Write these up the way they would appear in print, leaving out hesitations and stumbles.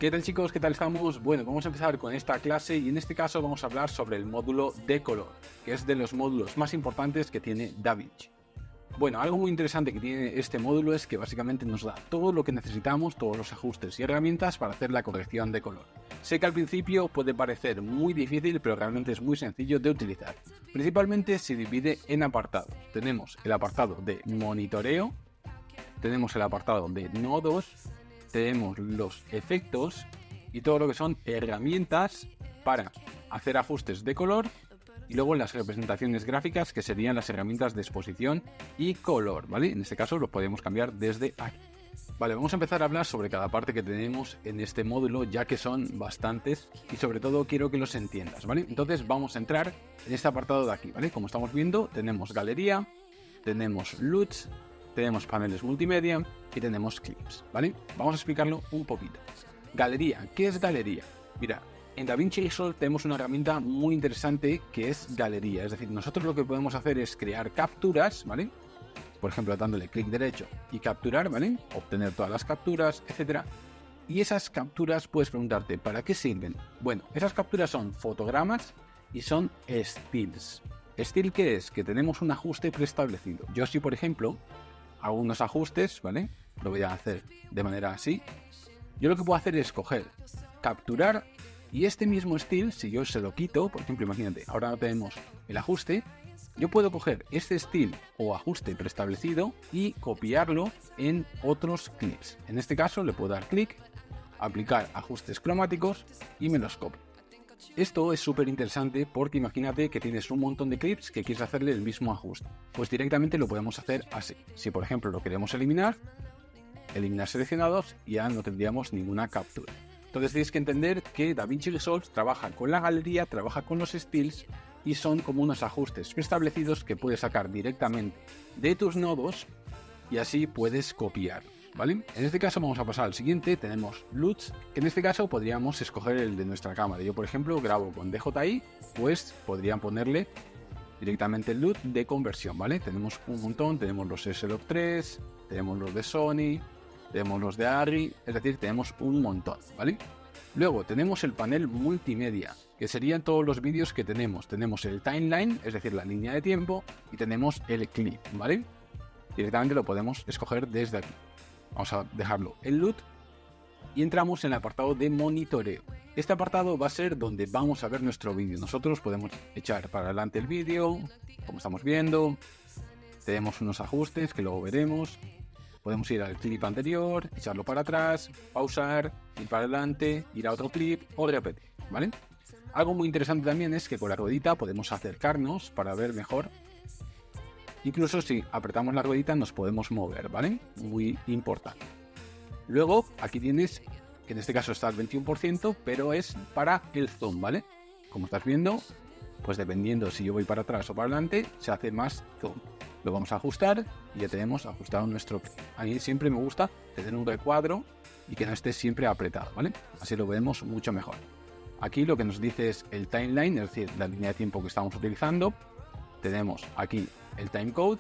¿Qué tal chicos? ¿Qué tal estamos? Bueno, vamos a empezar con esta clase y en este caso vamos a hablar sobre el módulo de color, que es de los módulos más importantes que tiene DaVinci. Bueno, algo muy interesante que tiene este módulo es que básicamente nos da todo lo que necesitamos, todos los ajustes y herramientas para hacer la corrección de color. Sé que al principio puede parecer muy difícil, pero realmente es muy sencillo de utilizar. Principalmente se divide en apartados. Tenemos el apartado de monitoreo, tenemos el apartado de nodos, tenemos los efectos y todo lo que son herramientas para hacer ajustes de color y luego las representaciones gráficas que serían las herramientas de exposición y color, ¿vale? En este caso lo podemos cambiar desde aquí. Vale, vamos a empezar a hablar sobre cada parte que tenemos en este módulo, ya que son bastantes y sobre todo quiero que los entiendas, ¿vale? Entonces vamos a entrar en este apartado de aquí, ¿vale? Como estamos viendo, tenemos galería, tenemos LUTs, tenemos paneles multimedia y tenemos clips, ¿vale? Vamos a explicarlo un poquito. Galería, ¿qué es galería? Mira, en DaVinci Resolve tenemos una herramienta muy interesante que es galería, es decir, nosotros lo que podemos hacer es crear capturas, ¿vale? Por ejemplo, dándole clic derecho y capturar, ¿vale? Obtener todas las capturas, etcétera. Y esas capturas puedes preguntarte, ¿para qué sirven? Bueno, esas capturas son fotogramas y son stills. ¿Still qué es? Que tenemos un ajuste preestablecido. Yo si, por ejemplo, hago unos ajustes, ¿vale? Lo voy a hacer de manera así. Yo lo que puedo hacer es coger, capturar y este mismo still, si yo se lo quito, por ejemplo, imagínate, ahora no tenemos el ajuste, yo puedo coger este still o ajuste preestablecido y copiarlo en otros clips. En este caso le puedo dar clic, aplicar ajustes cromáticos y me los copio. Esto es súper interesante porque imagínate que tienes un montón de clips que quieres hacerle el mismo ajuste. Pues directamente lo podemos hacer así. Si por ejemplo lo queremos eliminar seleccionados y ya no tendríamos ninguna captura. Entonces tienes que entender que DaVinci Resolve trabaja con la galería, trabaja con los stills y son como unos ajustes preestablecidos que puedes sacar directamente de tus nodos y así puedes copiar, ¿vale? En este caso vamos a pasar al siguiente, tenemos LUTs, que en este caso podríamos escoger el de nuestra cámara. Yo por ejemplo grabo con DJI, pues podrían ponerle directamente el LUT de conversión, ¿vale? Tenemos un montón, tenemos los S-Log3, tenemos los de Sony, tenemos los de Arri, es decir, tenemos un montón, ¿vale? Luego tenemos el panel multimedia, que serían todos los vídeos que tenemos. Tenemos el timeline, es decir, la línea de tiempo, y tenemos el clip, ¿vale? Directamente lo podemos escoger desde aquí. Vamos a dejarlo en LUT y entramos en el apartado de monitoreo. Este apartado va a ser donde vamos a ver nuestro vídeo. Nosotros podemos echar para adelante el vídeo, como estamos viendo. Tenemos unos ajustes que luego veremos. Podemos ir al clip anterior, echarlo para atrás, pausar, ir para adelante, ir a otro clip o repetir, ¿vale? Algo muy interesante también es que con la ruedita podemos acercarnos para ver mejor. Incluso si apretamos la ruedita nos podemos mover, ¿vale? Muy importante. Luego aquí tienes, que en este caso está al 21%, pero es para el zoom, ¿vale? Como estás viendo, pues dependiendo si yo voy para atrás o para adelante, se hace más zoom. Lo vamos a ajustar y ya tenemos ajustado nuestro clip. A mí siempre me gusta tener un recuadro y que no esté siempre apretado, ¿vale? Así lo vemos mucho mejor. Aquí lo que nos dice es el timeline, es decir, la línea de tiempo que estamos utilizando. Tenemos aquí el timecode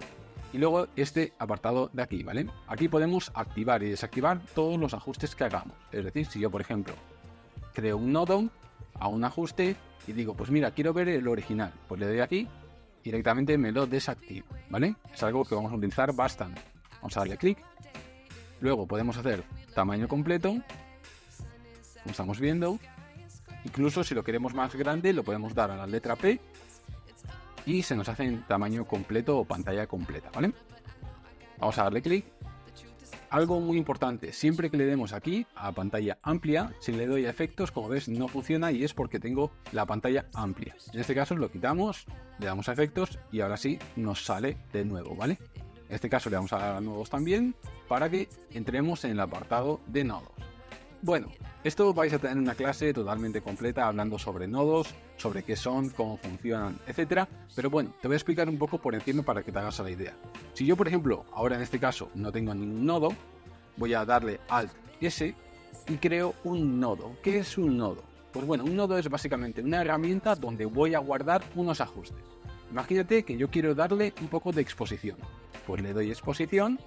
y luego este apartado de aquí, ¿vale? Aquí podemos activar y desactivar todos los ajustes que hagamos. Es decir, si yo, por ejemplo, creo un nodo, hago un ajuste y digo, pues mira, quiero ver el original, pues le doy aquí y directamente me lo desactivo, ¿vale? Es algo que vamos a utilizar bastante. Vamos a darle clic. Luego podemos hacer tamaño completo, como estamos viendo. Incluso si lo queremos más grande, lo podemos dar a la letra P y se nos hace en tamaño completo o pantalla completa, ¿vale? Vamos a darle clic. Algo muy importante, siempre que le demos aquí a pantalla amplia, si le doy a efectos, como ves, no funciona y es porque tengo la pantalla amplia. En este caso lo quitamos, le damos a efectos y ahora sí nos sale de nuevo, ¿vale? En este caso le vamos a dar a nodos también para que entremos en el apartado de nodos. Bueno, esto vais a tener una clase totalmente completa hablando sobre nodos, sobre qué son, cómo funcionan, etcétera. Pero bueno, te voy a explicar un poco por encima para que te hagas la idea. Si yo, por ejemplo, ahora en este caso no tengo ningún nodo, voy a darle Alt S y creo un nodo. ¿Qué es un nodo? Pues bueno, un nodo es básicamente una herramienta donde voy a guardar unos ajustes. Imagínate que yo quiero darle un poco de exposición. Pues le doy exposición,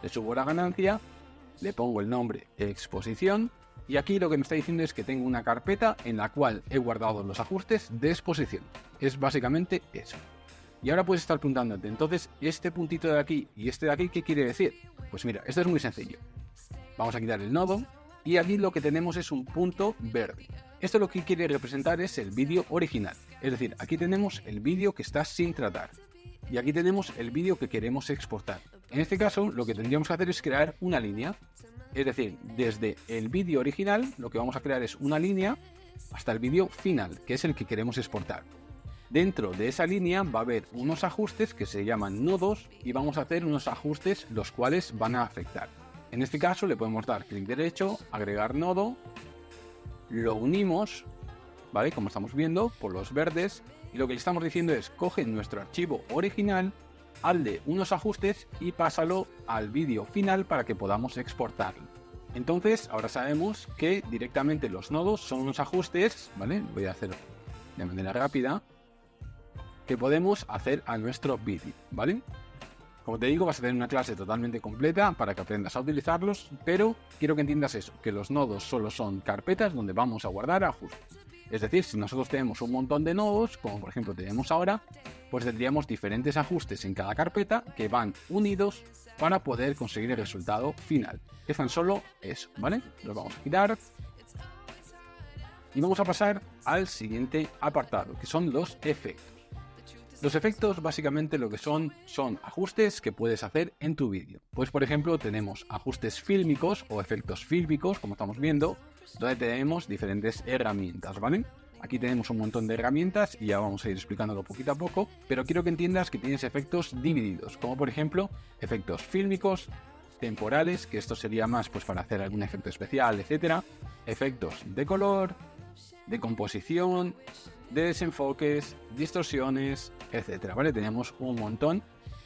le subo la ganancia, le pongo el nombre exposición Y aquí lo que me está diciendo es que tengo una carpeta en la cual he guardado los ajustes de exposición. Es básicamente eso. Y ahora puedes estar preguntándote, entonces, este puntito de aquí y este de aquí, ¿qué quiere decir? Pues mira, esto es muy sencillo. Vamos a quitar el nodo y aquí lo que tenemos es un punto verde. Esto lo que quiere representar es el vídeo original. Es decir, aquí tenemos el vídeo que está sin tratar. Y aquí tenemos el vídeo que queremos exportar. En este caso, lo que tendríamos que hacer es crear una línea. Es decir, desde el vídeo original, lo que vamos a crear es una línea hasta el vídeo final, que es el que queremos exportar. Dentro de esa línea va a haber unos ajustes que se llaman nodos y vamos a hacer unos ajustes los cuales van a afectar. En este caso le podemos dar clic derecho, agregar nodo, lo unimos, ¿vale? Como estamos viendo, por los verdes, y lo que le estamos diciendo es coge nuestro archivo original, hazle unos ajustes y pásalo al vídeo final para que podamos exportarlo. Entonces ahora sabemos que directamente los nodos son unos ajustes, ¿vale? Voy a hacerlo de manera rápida, que podemos hacer a nuestro vídeo, ¿vale? Como te digo, vas a tener una clase totalmente completa para que aprendas a utilizarlos, pero quiero que entiendas eso, que los nodos solo son carpetas donde vamos a guardar ajustes. Es decir, si nosotros tenemos un montón de nodos, como por ejemplo tenemos ahora, pues tendríamos diferentes ajustes en cada carpeta que van unidos para poder conseguir el resultado final. Es tan solo eso, ¿vale? Los vamos a quitar. Y vamos a pasar al siguiente apartado, que son los efectos. Los efectos básicamente lo que son ajustes que puedes hacer en tu vídeo. Pues por ejemplo tenemos ajustes fílmicos o efectos fílmicos, como estamos viendo, donde tenemos diferentes herramientas, ¿vale? Aquí tenemos un montón de herramientas y ya vamos a ir explicándolo poquito a poco, pero quiero que entiendas que tienes efectos divididos, como por ejemplo efectos fílmicos, temporales, que esto sería más pues para hacer algún efecto especial, etcétera, efectos de color, de composición, de desenfoques, distorsiones, etcétera, ¿vale? Tenemos un montón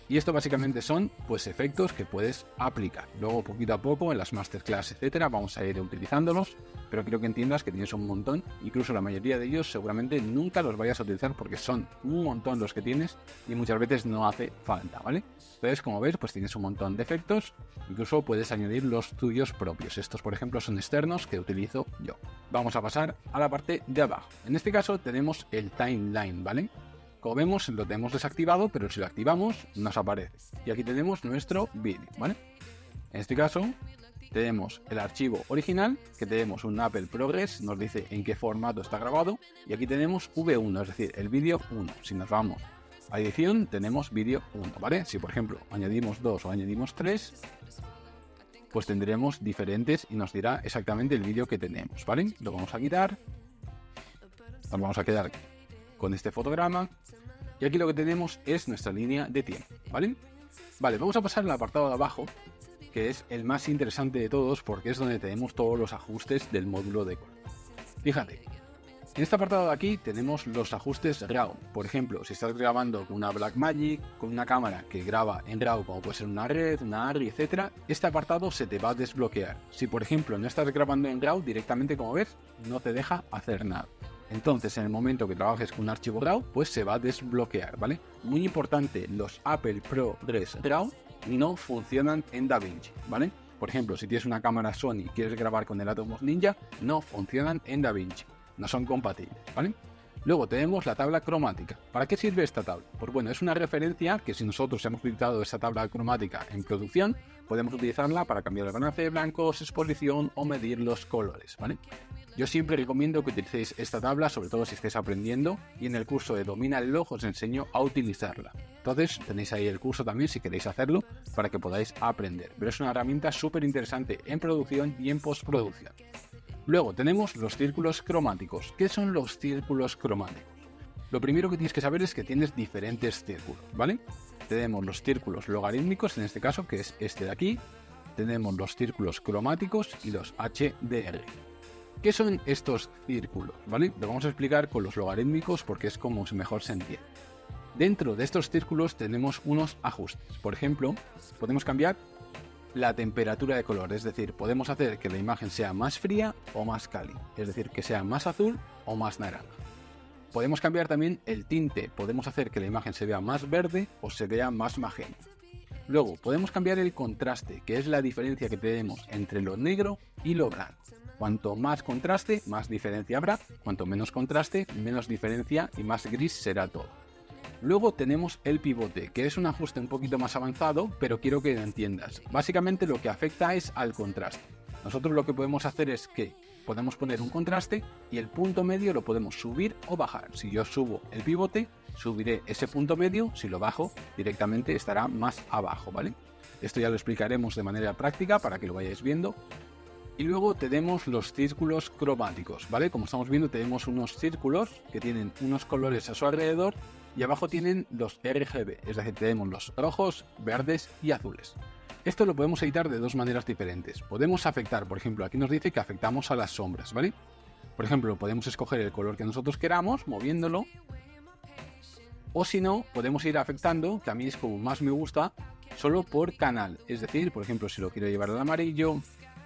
y esto básicamente son pues efectos que puedes aplicar. Luego poquito a poco en las masterclass, etcétera, vamos a ir utilizándolos, pero quiero que entiendas que tienes un montón, incluso la mayoría de ellos seguramente nunca los vayas a utilizar porque son un montón los que tienes y muchas veces no hace falta, ¿vale? Entonces, como ves, pues tienes un montón de efectos, incluso puedes añadir los tuyos propios. Estos, por ejemplo, son externos que utilizo yo. Vamos a pasar a la parte de abajo. En este caso tenemos el timeline, ¿vale? Como vemos, lo tenemos desactivado, pero si lo activamos, nos aparece. Y aquí tenemos nuestro vídeo, ¿vale? En este caso, tenemos el archivo original, que tenemos un Apple Progress, nos dice en qué formato está grabado, y aquí tenemos V1, es decir, el vídeo 1. Si nos vamos a edición, tenemos vídeo 1, ¿vale? Si por ejemplo añadimos 2 o añadimos 3, pues tendremos diferentes y nos dirá exactamente el vídeo que tenemos, ¿vale? Lo vamos a quitar, nos vamos a quedar con este fotograma, y aquí lo que tenemos es nuestra línea de tiempo, ¿vale? Vale, vamos a pasar al apartado de abajo, que es el más interesante de todos porque es donde tenemos todos los ajustes del módulo de color. Fíjate, en este apartado de aquí tenemos los ajustes RAW. Por ejemplo, si estás grabando con una Blackmagic, con una cámara que graba en RAW, como puede ser una Red, una ARRI, etc., este apartado se te va a desbloquear. Si por ejemplo no estás grabando en RAW, directamente, como ves, no te deja hacer nada. Entonces, en el momento que trabajes con un archivo RAW, pues se va a desbloquear, ¿vale? Muy importante, los Apple ProRes RAW no funcionan en DaVinci, ¿vale? Por ejemplo, si tienes una cámara Sony y quieres grabar con el Atomos Ninja, no funcionan en DaVinci, no son compatibles, ¿vale? Luego tenemos la tabla cromática. ¿Para qué sirve esta tabla? Pues bueno, es una referencia que si nosotros hemos utilizado esa tabla cromática en producción, podemos utilizarla para cambiar el balance de blancos, exposición o medir los colores, ¿vale? Yo siempre recomiendo que utilicéis esta tabla, sobre todo si estáis aprendiendo, y en el curso de Domina el Reloj os enseño a utilizarla. Entonces tenéis ahí el curso también si queréis hacerlo para que podáis aprender. Pero es una herramienta súper interesante en producción y en postproducción. Luego tenemos los círculos cromáticos. ¿Qué son los círculos cromáticos? Lo primero que tienes que saber es que tienes diferentes círculos, ¿vale? Tenemos los círculos logarítmicos, en este caso, que es este de aquí. Tenemos los círculos cromáticos y los HDR. ¿Qué son estos círculos? ¿Vale? Lo vamos a explicar con los logarítmicos porque es como mejor se entiende. Dentro de estos círculos tenemos unos ajustes. Por ejemplo, podemos cambiar la temperatura de color, es decir, podemos hacer que la imagen sea más fría o más cálida, es decir, que sea más azul o más naranja. Podemos cambiar también el tinte, podemos hacer que la imagen se vea más verde o se vea más magenta. Luego, podemos cambiar el contraste, que es la diferencia que tenemos entre lo negro y lo blanco. Cuanto más contraste, más diferencia habrá. Cuanto menos contraste, menos diferencia y más gris será todo. Luego tenemos el pivote, que es un ajuste un poquito más avanzado, pero quiero que lo entiendas. Básicamente lo que afecta es al contraste. Nosotros lo que podemos hacer es que podemos poner un contraste y el punto medio lo podemos subir o bajar. Si yo subo el pivote, subiré ese punto medio. Si lo bajo, directamente estará más abajo, ¿vale? Esto ya lo explicaremos de manera práctica para que lo vayáis viendo. Y luego tenemos los círculos cromáticos, ¿vale? Como estamos viendo, tenemos unos círculos que tienen unos colores a su alrededor y abajo tienen los RGB, es decir, tenemos los rojos, verdes y azules. Esto lo podemos editar de dos maneras diferentes. Podemos afectar, por ejemplo, aquí nos dice que afectamos a las sombras, ¿vale? Por ejemplo, podemos escoger el color que nosotros queramos, moviéndolo. O si no, podemos ir afectando, que a mí es como más me gusta, solo por canal. Es decir, por ejemplo, si lo quiero llevar al amarillo,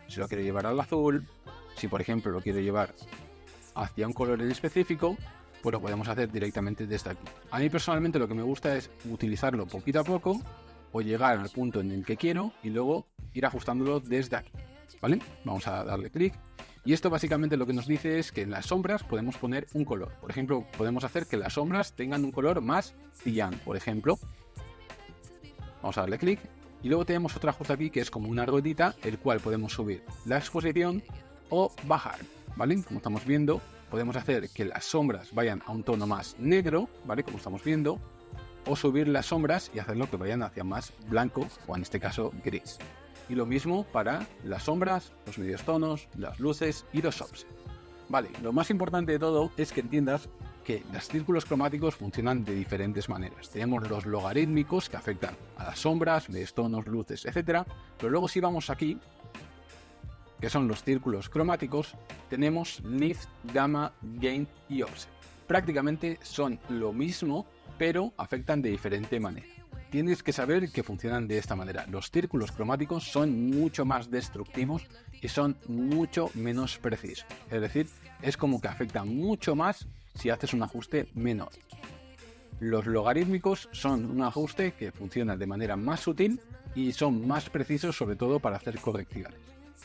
si lo quiero llevar al azul, si por ejemplo lo quiero llevar hacia un color en específico, pues lo podemos hacer directamente desde aquí. A mí personalmente lo que me gusta es utilizarlo poquito a poco o llegar al punto en el que quiero y luego ir ajustándolo desde aquí, ¿vale? Vamos a darle clic y esto básicamente lo que nos dice es que en las sombras podemos poner un color. Por ejemplo, podemos hacer que las sombras tengan un color más cian, por ejemplo. Vamos a darle clic. Y luego tenemos otro ajuste aquí que es como una ruedita, el cual podemos subir la exposición o bajar, ¿vale? Como estamos viendo, podemos hacer que las sombras vayan a un tono más negro, ¿vale? Como estamos viendo, o subir las sombras y hacerlo que vayan hacia más blanco, o en este caso gris. Y lo mismo para las sombras, los medios tonos, las luces y los offsets. Vale, lo más importante de todo es que entiendas que los círculos cromáticos funcionan de diferentes maneras. Tenemos los logarítmicos que afectan a las sombras, medios tonos, luces, etc. Pero luego si vamos aquí, que son los círculos cromáticos, tenemos lift, gamma, gain y offset. Prácticamente son lo mismo, pero afectan de diferente manera. Tienes que saber que funcionan de esta manera. Los círculos cromáticos son mucho más destructivos y son mucho menos precisos. Es decir, es como que afectan mucho más si haces un ajuste menor. Los logarítmicos son un ajuste que funciona de manera más sutil y son más precisos, sobre todo para hacer correcciones.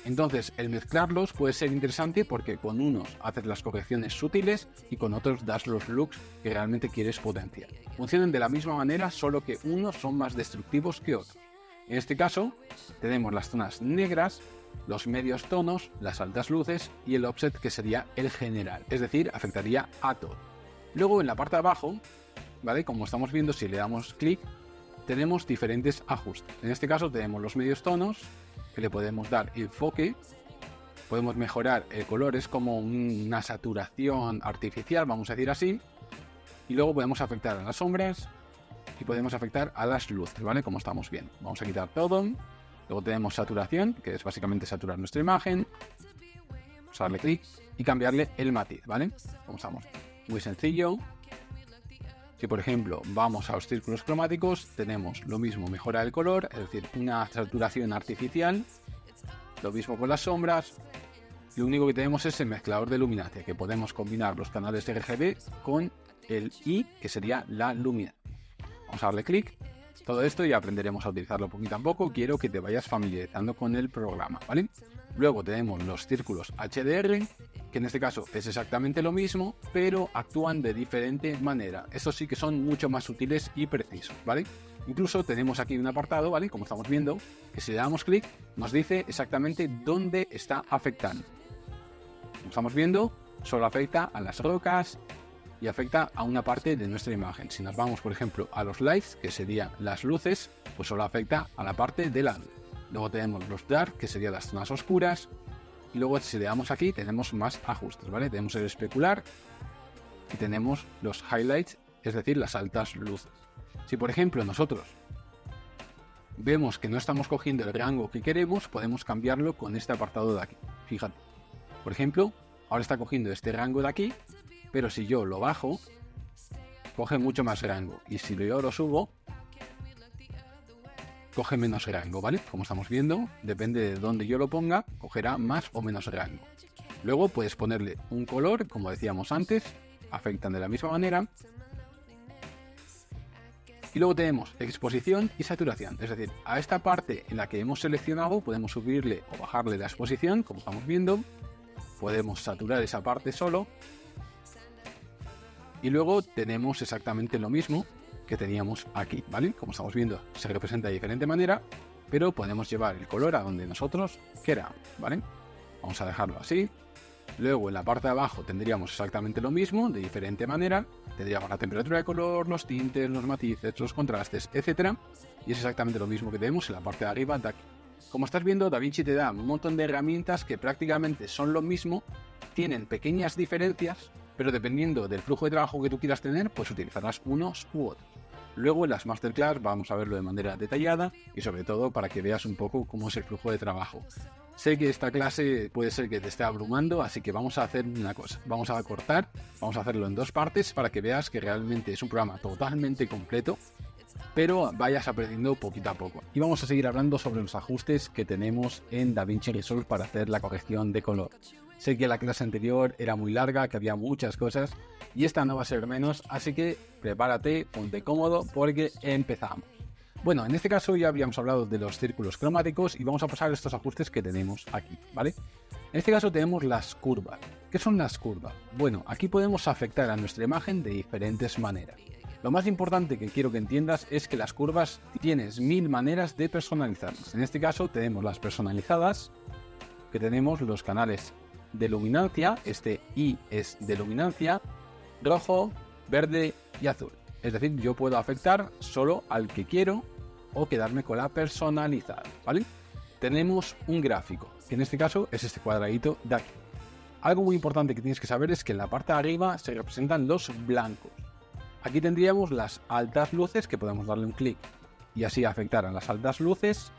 Entonces, el mezclarlos puede ser interesante porque con unos haces las correcciones sutiles y con otros das los looks que realmente quieres potenciar. Funcionan de la misma manera, solo que unos son más destructivos que otros. En este caso, tenemos las zonas negras, los medios tonos, las altas luces y el offset, que sería el general, es decir, afectaría a todo. Luego en la parte de abajo, ¿vale? Como estamos viendo, si le damos clic, tenemos diferentes ajustes. En este caso tenemos los medios tonos, que le podemos dar enfoque, podemos mejorar el color, es como una saturación artificial, vamos a decir así, y luego podemos afectar a las sombras y podemos afectar a las luces, ¿vale? Como estamos viendo. Vamos a quitar todo. Luego tenemos saturación, que es básicamente saturar nuestra imagen. Vamos a darle clic y cambiarle el matiz, ¿vale? Como estamos. Muy sencillo. Si por ejemplo vamos a los círculos cromáticos, tenemos lo mismo, mejorar el color, es decir, una saturación artificial. Lo mismo con las sombras. Lo único que tenemos es el mezclador de luminancia, que podemos combinar los canales de RGB con el I, que sería la luminancia. Vamos a darle clic. Todo esto ya aprenderemos a utilizarlo poquito a poco. Quiero que te vayas familiarizando con el programa, ¿vale? Luego tenemos los círculos HDR, que en este caso es exactamente lo mismo, pero actúan de diferente manera. Estos sí que son mucho más sutiles y precisos, ¿vale? Incluso tenemos aquí un apartado, ¿vale? Como estamos viendo, que si le damos clic, nos dice exactamente dónde está afectando. Como estamos viendo, solo afecta a las rocas y afecta a una parte de nuestra imagen. Si nos vamos, por ejemplo, a los lights, que serían las luces, pues solo afecta a la parte de la luz. Luego tenemos los dark, que serían las zonas oscuras. Y luego si le damos aquí, tenemos más ajustes, ¿vale? Tenemos el especular y tenemos los highlights, es decir, las altas luces. Si, por ejemplo, nosotros vemos que no estamos cogiendo el rango que queremos, podemos cambiarlo con este apartado de aquí. Fíjate. Por ejemplo, ahora está cogiendo este rango de aquí, pero si yo lo bajo, coge mucho más rango. Y si yo lo subo, coge menos rango, ¿vale? Como estamos viendo, depende de dónde yo lo ponga, cogerá más o menos rango. Luego puedes ponerle un color, como decíamos antes, afectan de la misma manera. Y luego tenemos exposición y saturación, es decir, a esta parte en la que hemos seleccionado podemos subirle o bajarle la exposición, como estamos viendo. podemos saturar esa parte solo. Y luego tenemos exactamente lo mismo que teníamos aquí, ¿vale? Como estamos viendo, se representa de diferente manera, pero podemos llevar el color a donde nosotros queramos, ¿vale? Vamos a dejarlo así. Luego en la parte de abajo tendríamos exactamente lo mismo, de diferente manera. Tendríamos la temperatura de color, los tintes, los matices, los contrastes, etc. Y es exactamente lo mismo que tenemos en la parte de arriba de aquí. Como estás viendo, DaVinci te da un montón de herramientas que prácticamente son lo mismo, tienen pequeñas diferencias, pero dependiendo del flujo de trabajo que tú quieras tener, pues utilizarás unos u otros. Luego en las Masterclass vamos a verlo de manera detallada y sobre todo para que veas un poco cómo es el flujo de trabajo. Sé que esta clase puede ser que te esté abrumando, así que vamos a hacer una cosa. Vamos a cortar, vamos a hacerlo en 2 partes para que veas que realmente es un programa totalmente completo, pero vayas aprendiendo poquito a poco. Y vamos a seguir hablando sobre los ajustes que tenemos en DaVinci Resolve para hacer la corrección de color. Sé que la clase anterior era muy larga, que había muchas cosas, y esta no va a ser menos, así que prepárate, ponte cómodo, porque empezamos. Bueno, en este caso ya habíamos hablado de los círculos cromáticos y vamos a pasar a estos ajustes que tenemos aquí, ¿vale? En este caso tenemos las curvas. ¿Qué son las curvas? Bueno, aquí podemos afectar a nuestra imagen de diferentes maneras. Lo más importante que quiero que entiendas es que las curvas tienes 1000 maneras de personalizarlas. En este caso tenemos las personalizadas, que tenemos los canales de luminancia, este I es de luminancia, rojo, verde y azul. Es decir, yo puedo afectar solo al que quiero o quedarme con la personalizada, ¿vale? Tenemos un gráfico, que en este caso es este cuadradito de aquí. Algo muy importante que tienes que saber es que en la parte de arriba se representan los blancos. Aquí tendríamos las altas luces, que podemos darle un clic y así afectar a las altas luces.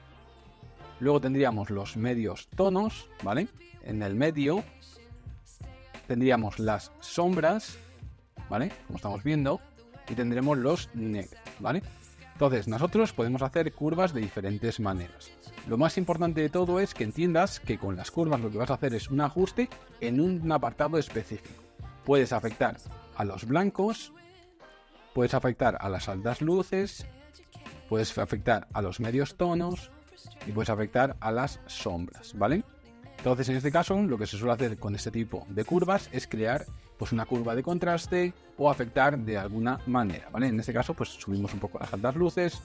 Luego tendríamos los medios tonos, ¿vale? En el medio tendríamos las sombras, ¿vale? Como estamos viendo. Y tendremos los negros, ¿vale? Entonces, nosotros podemos hacer curvas de diferentes maneras. Lo más importante de todo es que entiendas que con las curvas lo que vas a hacer es un ajuste en un apartado específico. Puedes afectar a los blancos, puedes afectar a las altas luces, puedes afectar a los medios tonos y puedes afectar a las sombras, ¿vale? Entonces, en este caso, lo que se suele hacer con este tipo de curvas es crear pues una curva de contraste o afectar de alguna manera, ¿vale? En este caso, pues subimos un poco las altas luces,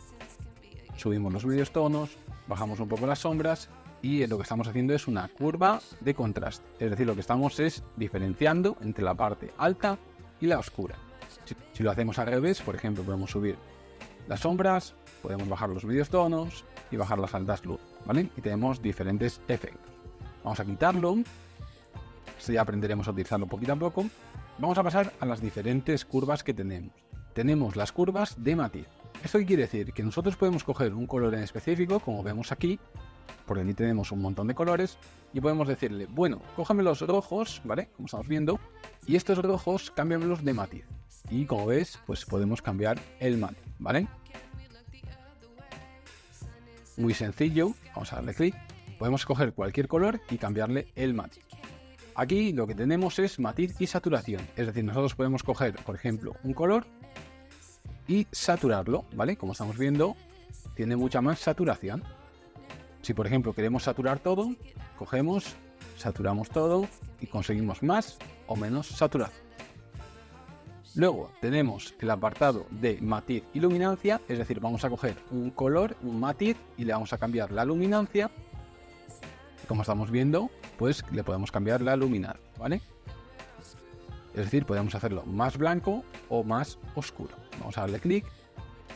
subimos los medios tonos, bajamos un poco las sombras y lo que estamos haciendo es una curva de contraste. Es decir, lo que estamos es diferenciando entre la parte alta y la oscura. Si lo hacemos al revés, por ejemplo, podemos subir las sombras, podemos bajar los medios tonos y bajar las altas luces, ¿vale? Y tenemos diferentes efectos. Vamos a quitarlo. Esto ya aprenderemos a utilizarlo poquito a poco. Vamos a pasar a las diferentes curvas que tenemos. Tenemos las curvas de matiz. Esto quiere decir que nosotros podemos coger un color en específico, como vemos aquí, porque aquí tenemos un montón de colores, y podemos decirle, bueno, cójame los rojos, ¿vale? Como estamos viendo, y estos rojos cámbiamelos de matiz. Y como ves, pues podemos cambiar el matiz, ¿vale? Muy sencillo, vamos a darle clic. Podemos coger cualquier color y cambiarle el matiz. Aquí lo que tenemos es matiz y saturación, es decir, nosotros podemos coger, por ejemplo, un color y saturarlo, ¿vale? Como estamos viendo, tiene mucha más saturación. Si, por ejemplo, queremos saturar todo, cogemos, saturamos todo y conseguimos más o menos saturación. Luego tenemos el apartado de matiz y luminancia, es decir, vamos a coger un color, un matiz y le vamos a cambiar la luminancia. Como estamos viendo, pues le podemos cambiar la luminancia, ¿vale? Es decir, podemos hacerlo más blanco o más oscuro. Vamos a darle clic.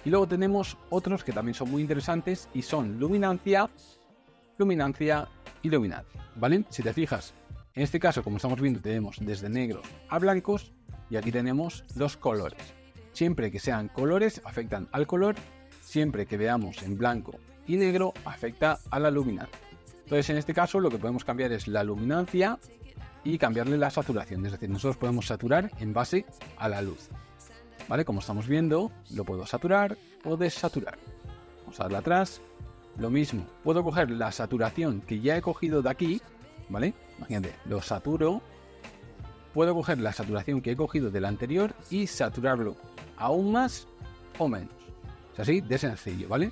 Y luego tenemos otros que también son muy interesantes y son luminancia, luminancia y luminancia, ¿vale? Si te fijas, en este caso, como estamos viendo, tenemos desde negros a blancos y aquí tenemos los colores. Siempre que sean colores, afectan al color. Siempre que veamos en blanco y negro, afecta a la luminancia. Entonces, en este caso, lo que podemos cambiar es la luminancia y cambiarle la saturación. Es decir, nosotros podemos saturar en base a la luz. ¿Vale? Como estamos viendo, lo puedo saturar o desaturar. Vamos a darle atrás. Lo mismo, puedo coger la saturación que ya he cogido de aquí, ¿vale? Imagínate, lo saturo. Puedo coger la saturación que he cogido del anterior y saturarlo aún más o menos. Es así de sencillo, ¿vale?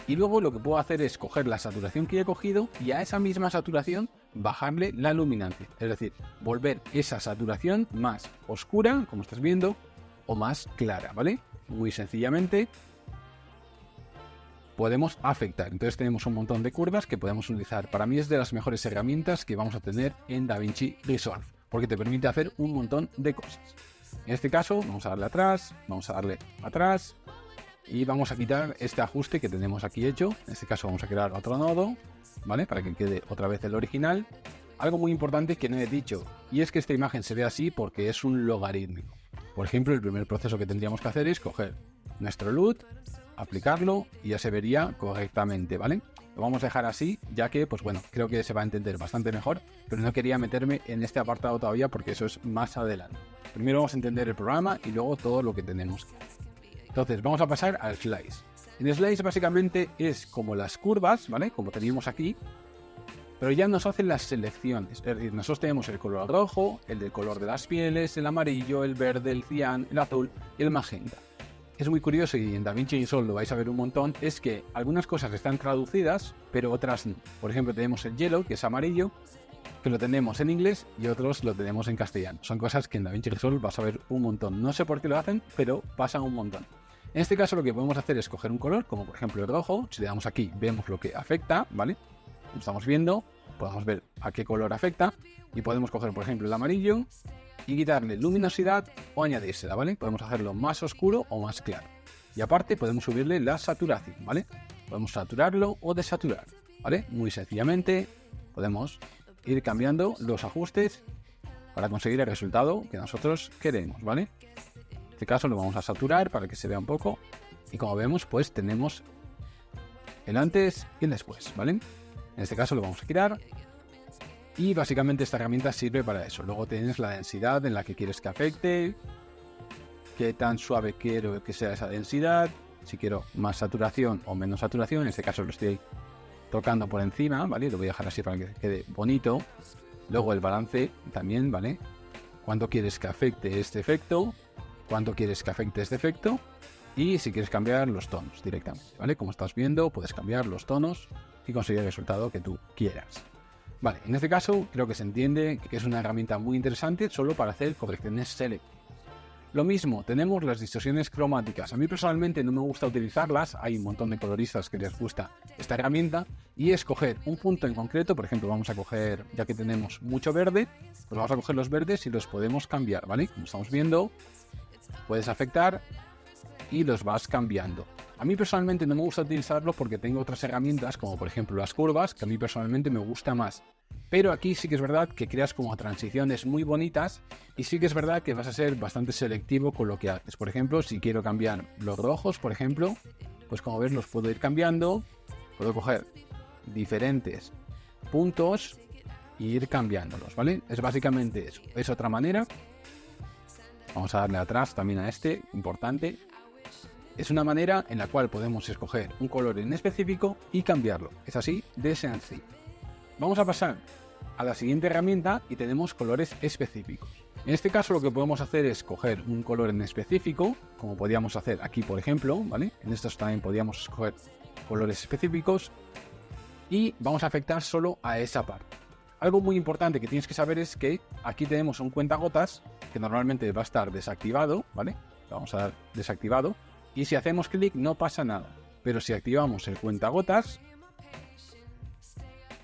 Y luego lo que puedo hacer es coger la saturación que he cogido y a esa misma saturación bajarle la luminancia, es decir, volver esa saturación más oscura, como estás viendo, o más clara, ¿vale? Muy sencillamente podemos afectar. Entonces tenemos un montón de curvas que podemos utilizar. Para mí es de las mejores herramientas que vamos a tener en DaVinci Resolve, porque te permite hacer un montón de cosas. En este caso vamos a darle atrás, vamos a darle atrás y vamos a quitar este ajuste que tenemos aquí hecho. En este caso vamos a crear otro nodo, ¿vale? Para que quede otra vez el original. Algo muy importante que no he dicho, y es que esta imagen se ve así porque es un logarítmico. Por ejemplo, el primer proceso que tendríamos que hacer es coger nuestro LUT, aplicarlo y ya se vería correctamente, ¿vale? Lo vamos a dejar así, ya que, pues bueno, creo que se va a entender bastante mejor, pero no quería meterme en este apartado todavía porque eso es más adelante. Primero vamos a entender el programa y luego todo lo que tenemos que hacer. Entonces, vamos a pasar al Slice. En Slice básicamente es como las curvas, ¿vale? Como teníamos aquí, pero ya nos hacen las selecciones. Es decir, nosotros tenemos el color rojo, el del color de las pieles, el amarillo, el verde, el cian, el azul y el magenta. Es muy curioso, y en DaVinci Resolve lo vais a ver un montón, es que algunas cosas están traducidas, pero otras no. Por ejemplo, tenemos el yellow, que es amarillo, que lo tenemos en inglés, y otros lo tenemos en castellano. Son cosas que en DaVinci Resolve vas a ver un montón. No sé por qué lo hacen, pero pasan un montón. En este caso lo que podemos hacer es coger un color, como por ejemplo el rojo. Si le damos aquí, vemos lo que afecta, ¿vale? Lo estamos viendo, podemos ver a qué color afecta, y podemos coger por ejemplo el amarillo y quitarle luminosidad o añadírsela, ¿vale? Podemos hacerlo más oscuro o más claro. Y aparte podemos subirle la saturación, ¿vale? Podemos saturarlo o desaturar, ¿vale? Muy sencillamente podemos ir cambiando los ajustes para conseguir el resultado que nosotros queremos, ¿vale? En este caso lo vamos a saturar para que se vea un poco, y como vemos pues tenemos el antes y el después, ¿vale? En este caso lo vamos a quitar. Y básicamente esta herramienta sirve para eso. Luego tienes la densidad en la que quieres que afecte, qué tan suave quiero que sea esa densidad, si quiero más saturación o menos saturación. En este caso lo estoy tocando por encima, ¿vale? Lo voy a dejar así para que quede bonito. Luego el balance también, ¿vale? Cuánto quieres que afecte este efecto, cuánto quieres que afecte este efecto, y si quieres cambiar los tonos directamente, ¿vale? Como estás viendo, puedes cambiar los tonos y conseguir el resultado que tú quieras. Vale, en este caso creo que se entiende que es una herramienta muy interesante solo para hacer correcciones selectivas. Lo mismo, tenemos las distorsiones cromáticas. A mí personalmente no me gusta utilizarlas, hay un montón de coloristas que les gusta esta herramienta, y escoger un punto en concreto. Por ejemplo, vamos a coger, ya que tenemos mucho verde, pues vamos a coger los verdes y los podemos cambiar, ¿vale? Como estamos viendo, puedes afectar y los vas cambiando. A mí personalmente no me gusta utilizarlo porque tengo otras herramientas, como por ejemplo las curvas, que a mí personalmente me gusta más. Pero aquí sí que es verdad que creas como transiciones muy bonitas, y sí que es verdad que vas a ser bastante selectivo con lo que haces. Por ejemplo, si quiero cambiar los rojos, por ejemplo, pues como ves los puedo ir cambiando, puedo coger diferentes puntos e ir cambiándolos, ¿vale? Es básicamente eso. Es otra manera. Vamos a darle atrás también a este, importante. Es una manera en la cual podemos escoger un color en específico y cambiarlo. Es así de sencillo. Vamos a pasar a la siguiente herramienta y tenemos colores específicos. En este caso lo que podemos hacer es coger un color en específico, como podíamos hacer aquí por ejemplo, ¿vale? En estos también podíamos escoger colores específicos y vamos a afectar solo a esa parte. Algo muy importante que tienes que saber es que aquí tenemos un cuentagotas que normalmente va a estar desactivado, ¿vale? Vamos a dar desactivado. Y si hacemos clic no pasa nada, pero si activamos el cuentagotas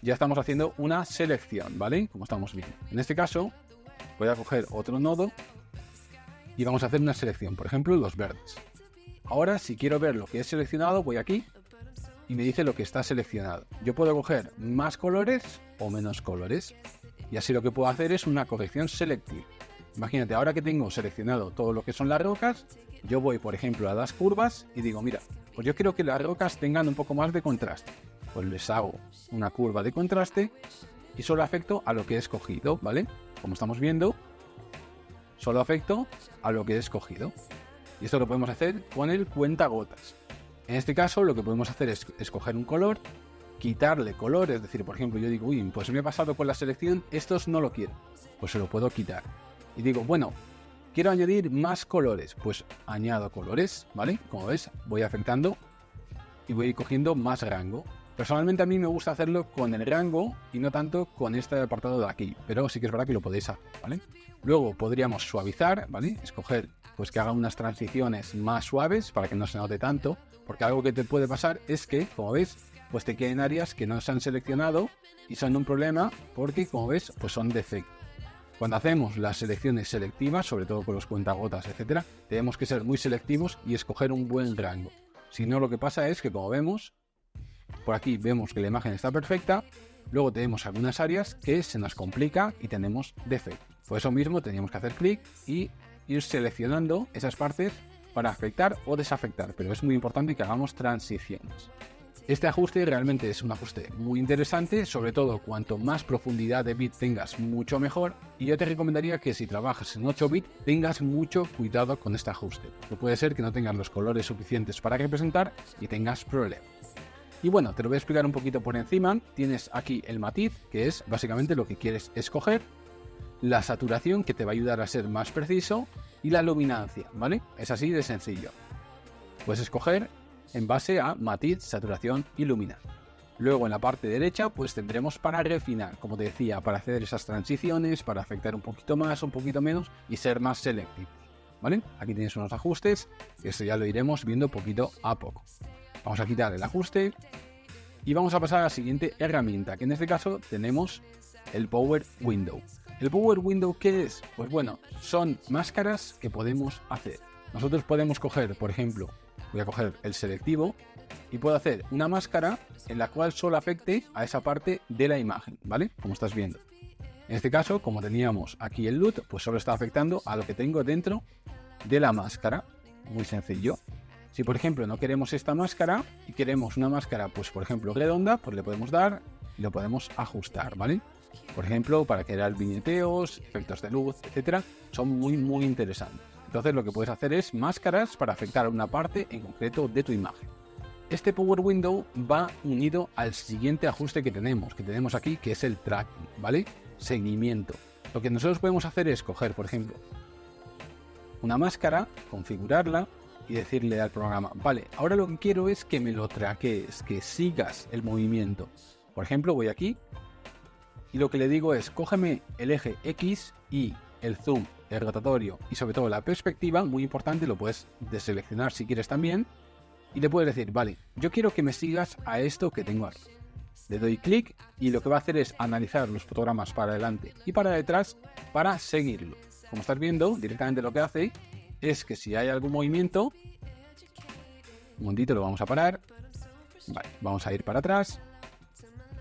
ya estamos haciendo una selección, ¿vale? Como estamos viendo. En este caso voy a coger otro nodo y vamos a hacer una selección, por ejemplo los verdes. Ahora si quiero ver lo que he seleccionado voy aquí y me dice lo que está seleccionado. Yo puedo coger más colores o menos colores, y así lo que puedo hacer es una corrección selectiva. Imagínate, ahora que tengo seleccionado todo lo que son las rocas, yo voy por ejemplo a las curvas y digo, mira, pues yo quiero que las rocas tengan un poco más de contraste. Pues les hago una curva de contraste y solo afecto a lo que he escogido, ¿vale? Como estamos viendo, solo afecto a lo que he escogido. Y esto lo podemos hacer con el cuentagotas. En este caso lo que podemos hacer es escoger un color, quitarle color, es decir, por ejemplo, yo digo, uy, pues me he pasado con la selección, estos no lo quiero, pues se lo puedo quitar. Y digo, bueno, quiero añadir más colores, pues añado colores, ¿vale? Como ves, voy afectando y voy cogiendo más rango. Personalmente a mí me gusta hacerlo con el rango y no tanto con este apartado de aquí, pero sí que es verdad que lo podéis hacer, ¿vale? Luego podríamos suavizar, ¿vale? Escoger pues que haga unas transiciones más suaves para que no se note tanto, porque algo que te puede pasar es que, como ves, pues te queden áreas que no se han seleccionado y son un problema porque, como ves, pues son defectos. Cuando hacemos las selecciones selectivas, sobre todo con los cuentagotas, etcétera, tenemos que ser muy selectivos y escoger un buen rango. Si no, lo que pasa es que, como vemos, por aquí vemos que la imagen está perfecta, luego tenemos algunas áreas que se nos complica y tenemos defecto. Por eso mismo teníamos que hacer clic y ir seleccionando esas partes para afectar o desafectar, pero es muy importante que hagamos transiciones. Este ajuste realmente es un ajuste muy interesante, sobre todo cuanto más profundidad de bit tengas, mucho mejor. Y yo te recomendaría que si trabajas en 8 bits tengas mucho cuidado con este ajuste, porque puede ser que no tengas los colores suficientes para representar y tengas problemas. Y bueno, te lo voy a explicar un poquito por encima. Tienes aquí el matiz, que es básicamente lo que quieres escoger, la saturación, que te va a ayudar a ser más preciso, y la luminancia, ¿vale? Es así de sencillo. Puedes escoger en base a matiz, saturación y luminancia. Luego en la parte derecha pues tendremos para refinar, como te decía, para hacer esas transiciones, para afectar un poquito más, un poquito menos y ser más selectivos, ¿vale? Aquí tienes unos ajustes, que esto ya lo iremos viendo poquito a poco. Vamos a quitar el ajuste y vamos a pasar a la siguiente herramienta, que en este caso tenemos el Power Window. ¿El Power Window qué es? Pues bueno, son máscaras que podemos hacer. Nosotros podemos coger, por ejemplo, voy a coger el selectivo y puedo hacer una máscara en la cual solo afecte a esa parte de la imagen, ¿vale? Como estás viendo. En este caso, como teníamos aquí el LUT, pues solo está afectando a lo que tengo dentro de la máscara. Muy sencillo. Si por ejemplo no queremos esta máscara y queremos una máscara, pues por ejemplo redonda, pues le podemos dar y lo podemos ajustar, ¿vale? Por ejemplo, para crear viñeteos, efectos de luz, etcétera, son muy interesantes. Entonces lo que puedes hacer es máscaras para afectar a una parte en concreto de tu imagen. Este Power Window va unido al siguiente ajuste que tenemos aquí, que es el tracking, ¿vale? Seguimiento. Lo que nosotros podemos hacer es coger, por ejemplo, una máscara, configurarla y decirle al programa, vale, ahora lo que quiero es que me lo traquees, que sigas el movimiento. Por ejemplo, voy aquí y lo que le digo es, cógeme el eje X y el zoom, el rotatorio y sobre todo la perspectiva, muy importante, lo puedes deseleccionar si quieres también, y le puedes decir, vale, yo quiero que me sigas a esto que tengo aquí. Le doy clic y lo que va a hacer es analizar los fotogramas para adelante y para detrás para seguirlo. Como estás viendo, directamente lo que hace es que si hay algún movimiento, un momentito, lo vamos a parar, vale, vamos a ir para atrás,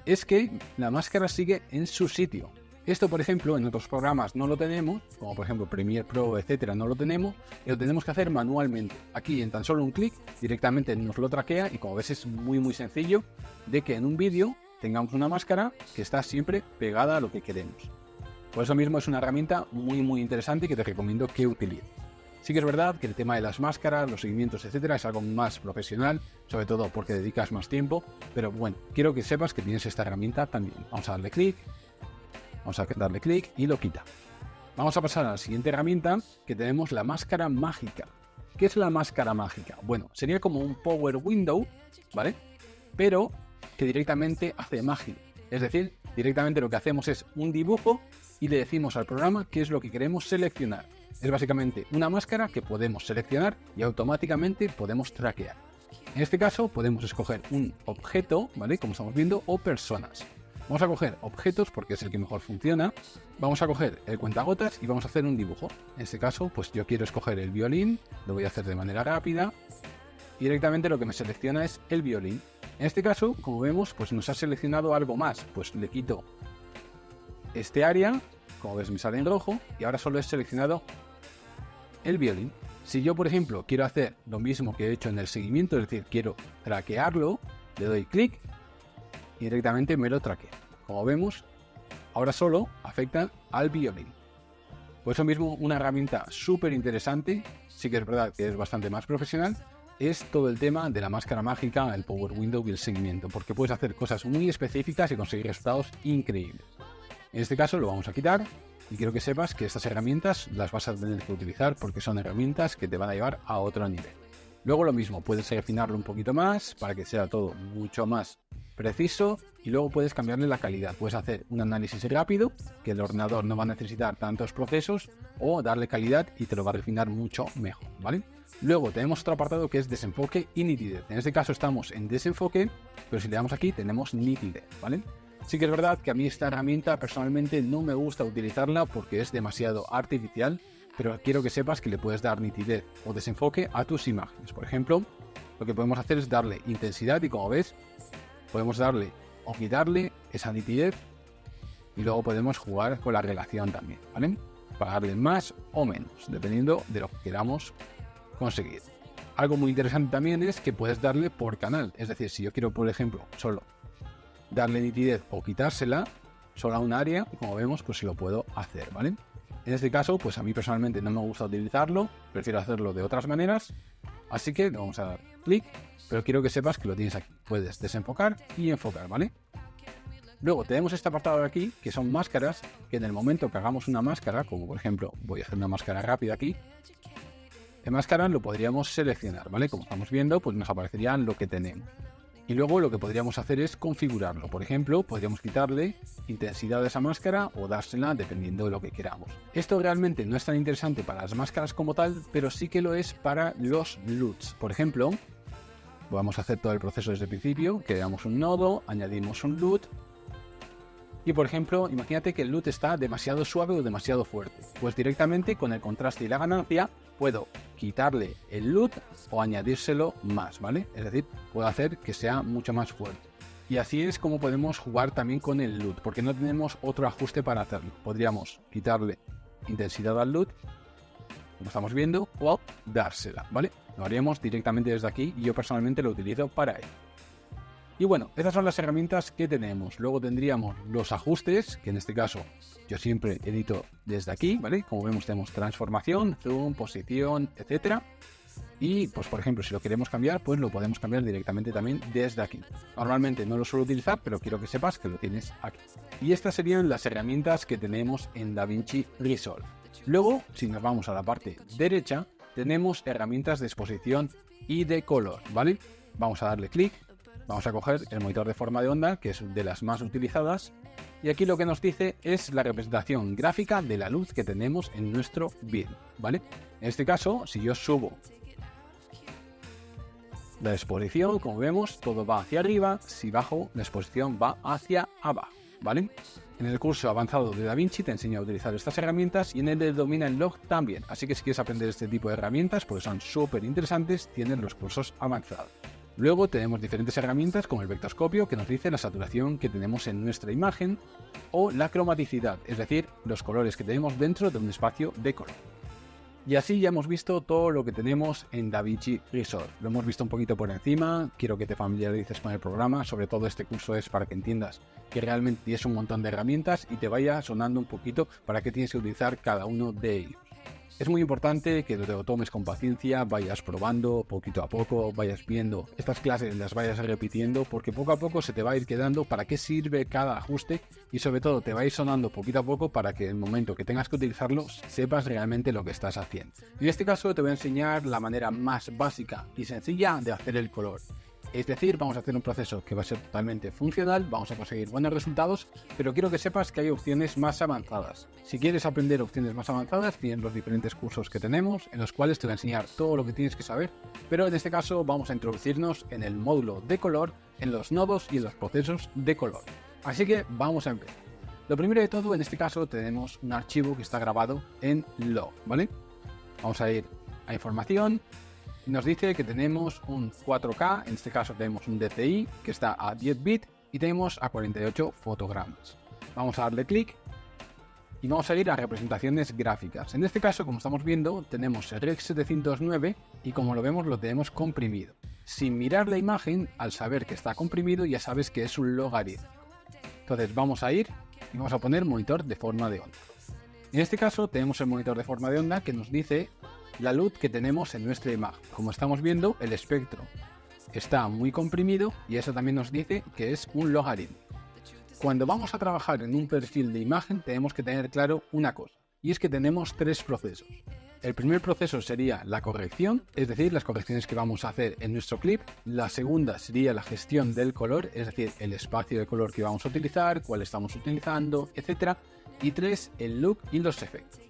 es que la máscara sigue en su sitio. Esto, por ejemplo, en otros programas no lo tenemos, como por ejemplo Premiere Pro, etcétera, no lo tenemos, y lo tenemos que hacer manualmente. Aquí, en tan solo un clic, directamente nos lo traquea y como ves es muy sencillo de que en un vídeo tengamos una máscara que está siempre pegada a lo que queremos. Por eso mismo es una herramienta muy interesante que te recomiendo que utilices. Sí que es verdad que el tema de las máscaras, los seguimientos, etcétera, es algo más profesional, sobre todo porque dedicas más tiempo, pero bueno, quiero que sepas que tienes esta herramienta también. Vamos a darle clic. Vamos a darle clic y lo quita. Vamos a pasar a la siguiente herramienta, que tenemos la máscara mágica. ¿Qué es la máscara mágica? Bueno, sería como un Power Window, ¿vale? Pero que directamente hace magia. Es decir, directamente lo que hacemos es un dibujo y le decimos al programa qué es lo que queremos seleccionar. Es básicamente una máscara que podemos seleccionar y automáticamente podemos traquear. En este caso podemos escoger un objeto, ¿vale? Como estamos viendo, o personas. Vamos a coger objetos porque es el que mejor funciona. Vamos a coger el cuentagotas y vamos a hacer un dibujo. En este caso, pues yo quiero escoger el violín, lo voy a hacer de manera rápida. Y directamente lo que me selecciona es el violín. En este caso, como vemos, pues nos ha seleccionado algo más. Pues le quito este área, como ves me sale en rojo, y ahora solo he seleccionado el violín. Si yo, por ejemplo, quiero hacer lo mismo que he hecho en el seguimiento, es decir, quiero traquearlo, le doy clic y directamente me lo traquea. Como vemos, ahora solo afecta al violín. Por eso mismo, una herramienta súper interesante, sí que es verdad que es bastante más profesional, es todo el tema de la máscara mágica, el Power Window y el seguimiento, porque puedes hacer cosas muy específicas y conseguir resultados increíbles. En este caso lo vamos a quitar y quiero que sepas que estas herramientas las vas a tener que utilizar porque son herramientas que te van a llevar a otro nivel. Luego lo mismo, puedes refinarlo un poquito más para que sea todo mucho más preciso y luego puedes cambiarle la calidad. Puedes hacer un análisis rápido, que el ordenador no va a necesitar tantos procesos, o darle calidad y te lo va a refinar mucho mejor, ¿vale? Luego tenemos otro apartado que es desenfoque y nitidez. En este caso estamos en desenfoque, pero si le damos aquí tenemos nitidez, ¿vale? Sí que es verdad que a mí esta herramienta personalmente no me gusta utilizarla porque es demasiado artificial, pero quiero que sepas que le puedes dar nitidez o desenfoque a tus imágenes. Por ejemplo, lo que podemos hacer es darle intensidad y, como ves, podemos darle o quitarle esa nitidez y luego podemos jugar con la relación también, ¿vale? Para darle más o menos, dependiendo de lo que queramos conseguir. Algo muy interesante también es que puedes darle por canal, es decir, si yo quiero, por ejemplo, solo darle nitidez o quitársela solo a un área, como vemos, pues se lo puedo hacer, ¿vale? En este caso, pues a mí personalmente no me gusta utilizarlo, prefiero hacerlo de otras maneras, así que le vamos a dar clic, pero quiero que sepas que lo tienes aquí. Puedes desenfocar y enfocar, ¿vale? Luego tenemos este apartado de aquí, que son máscaras, que en el momento que hagamos una máscara, como por ejemplo, voy a hacer una máscara rápida aquí, en máscara lo podríamos seleccionar, ¿vale? Como estamos viendo, pues nos aparecería lo que tenemos. Y luego lo que podríamos hacer es configurarlo. Por ejemplo, podríamos quitarle intensidad a esa máscara o dársela dependiendo de lo que queramos. Esto realmente no es tan interesante para las máscaras como tal, pero sí que lo es para los LUTs. Por ejemplo, vamos a hacer todo el proceso desde el principio. Creamos un nodo, añadimos un LUT. Y por ejemplo, imagínate que el LUT está demasiado suave o demasiado fuerte. Pues directamente con el contraste y la ganancia puedo quitarle el LUT o añadírselo más, ¿vale? Es decir, puedo hacer que sea mucho más fuerte. Y así es como podemos jugar también con el LUT, porque no tenemos otro ajuste para hacerlo. Podríamos quitarle intensidad al LUT, como estamos viendo, o dársela, ¿vale? Lo haríamos directamente desde aquí y yo personalmente lo utilizo para ello. Y bueno, estas son las herramientas que tenemos. Luego tendríamos los ajustes, que en este caso yo siempre edito desde aquí, ¿vale? Como vemos tenemos transformación, zoom, posición, etcétera. Y pues por ejemplo, si lo queremos cambiar, pues lo podemos cambiar directamente también desde aquí. Normalmente no lo suelo utilizar, pero quiero que sepas que lo tienes aquí. Y estas serían las herramientas que tenemos en DaVinci Resolve. Luego, si nos vamos a la parte derecha, tenemos herramientas de exposición y de color, ¿vale? Vamos a darle clic. Vamos a coger el monitor de forma de onda, que es de las más utilizadas, y aquí lo que nos dice es la representación gráfica de la luz que tenemos en nuestro vídeo, ¿vale? En este caso, si yo subo la exposición, como vemos, todo va hacia arriba, si bajo, la exposición va hacia abajo, ¿vale? En el curso avanzado de DaVinci te enseño a utilizar estas herramientas y en el de Domina el Log también, así que si quieres aprender este tipo de herramientas, porque son súper interesantes, tienes los cursos avanzados. Luego tenemos diferentes herramientas como el vectorscopio, que nos dice la saturación que tenemos en nuestra imagen, o la cromaticidad, es decir, los colores que tenemos dentro de un espacio de color. Y así ya hemos visto todo lo que tenemos en DaVinci Resolve. Lo hemos visto un poquito por encima, quiero que te familiarices con el programa, sobre todo este curso es para que entiendas que realmente tienes un montón de herramientas y te vaya sonando un poquito para qué tienes que utilizar cada uno de ellos. Es muy importante que te lo tomes con paciencia, vayas probando poquito a poco, vayas viendo estas clases, las vayas repitiendo, porque poco a poco se te va a ir quedando para qué sirve cada ajuste y sobre todo te va a ir sonando poquito a poco para que en el momento que tengas que utilizarlo sepas realmente lo que estás haciendo. En este caso te voy a enseñar la manera más básica y sencilla de hacer el color. Es decir, vamos a hacer un proceso que va a ser totalmente funcional, vamos a conseguir buenos resultados, pero quiero que sepas que hay opciones más avanzadas. Si quieres aprender opciones más avanzadas, tienes los diferentes cursos que tenemos, en los cuales te voy a enseñar todo lo que tienes que saber, pero en este caso vamos a introducirnos en el módulo de color, en los nodos y en los procesos de color. Así que vamos a empezar. Lo primero de todo, en este caso tenemos un archivo que está grabado en log, ¿vale? Vamos a ir a información. Nos dice que tenemos un 4K, en este caso tenemos un DCI que está a 10 bits y tenemos a 48 fotogramas. Vamos a darle clic y vamos a ir a representaciones gráficas. En este caso, como estamos viendo, tenemos el Rec 709 y como lo vemos lo tenemos comprimido. Sin mirar la imagen, al saber que está comprimido ya sabes que es un logarítmico. Entonces vamos a ir y vamos a poner monitor de forma de onda. En este caso tenemos el monitor de forma de onda que nos dice la luz que tenemos en nuestra imagen. Como estamos viendo, el espectro está muy comprimido y eso también nos dice que es un logaritmo. Cuando vamos a trabajar en un perfil de imagen tenemos que tener claro una cosa, y es que tenemos tres procesos. El primer proceso sería la corrección, es decir, las correcciones que vamos a hacer en nuestro clip. La segunda sería la gestión del color, es decir, el espacio de color que vamos a utilizar, cuál estamos utilizando, etc. Y 3, el look y los efectos.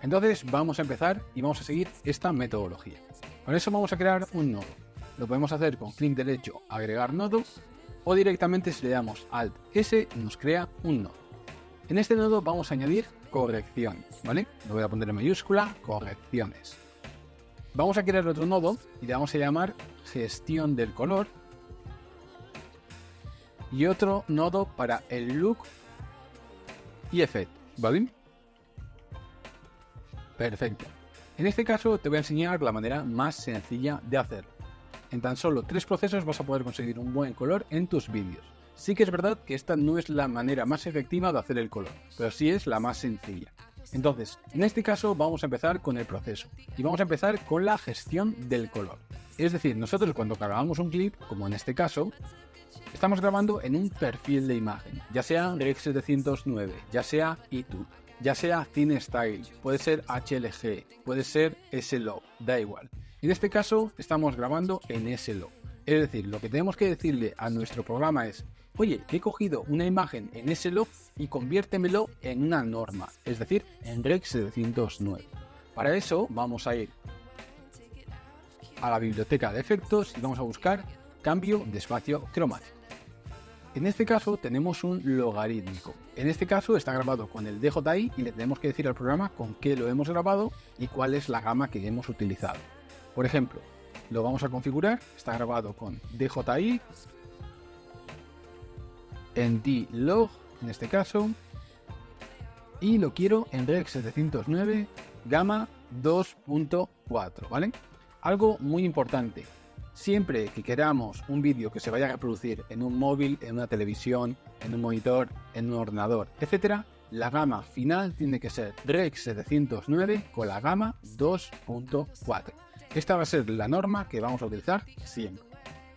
Entonces vamos a empezar y vamos a seguir esta metodología. Para eso vamos a crear un nodo. Lo podemos hacer con clic derecho, agregar nodo, o directamente si le damos Alt S nos crea un nodo. En este nodo vamos a añadir correcciones, ¿vale? Lo voy a poner en mayúscula, correcciones. Vamos a crear otro nodo y le vamos a llamar gestión del color. Y otro nodo para el look y efecto, ¿vale? Perfecto. En este caso te voy a enseñar la manera más sencilla de hacerlo. En tan solo 3 procesos vas a poder conseguir un buen color en tus vídeos. Sí que es verdad que esta no es la manera más efectiva de hacer el color, pero sí es la más sencilla. Entonces, en este caso vamos a empezar con el proceso y vamos a empezar con la gestión del color. Es decir, nosotros cuando grabamos un clip, como en este caso, estamos grabando en un perfil de imagen, ya sea Rec 709, ya sea iTunes, ya sea CineStyle, puede ser HLG, puede ser SLO, da igual. En este caso estamos grabando en SLO. Es decir, lo que tenemos que decirle a nuestro programa es: oye, he cogido una imagen en SLO y conviértemelo en una norma, es decir, en Rec 709. Para eso vamos a ir a la biblioteca de efectos y vamos a buscar cambio de espacio cromático. En este caso tenemos un logarítmico. En este caso está grabado con el DJI y le tenemos que decir al programa con qué lo hemos grabado y cuál es la gama que hemos utilizado. Por ejemplo, lo vamos a configurar, está grabado con DJI, en D-Log, en este caso, y lo quiero en Rec 709, gama 2.4, ¿vale? Algo muy importante, siempre que queramos un vídeo que se vaya a reproducir en un móvil, en una televisión, en un monitor, en un ordenador, etc., la gama final tiene que ser Rec 709 con la gama 2.4. Esta va a ser la norma que vamos a utilizar siempre.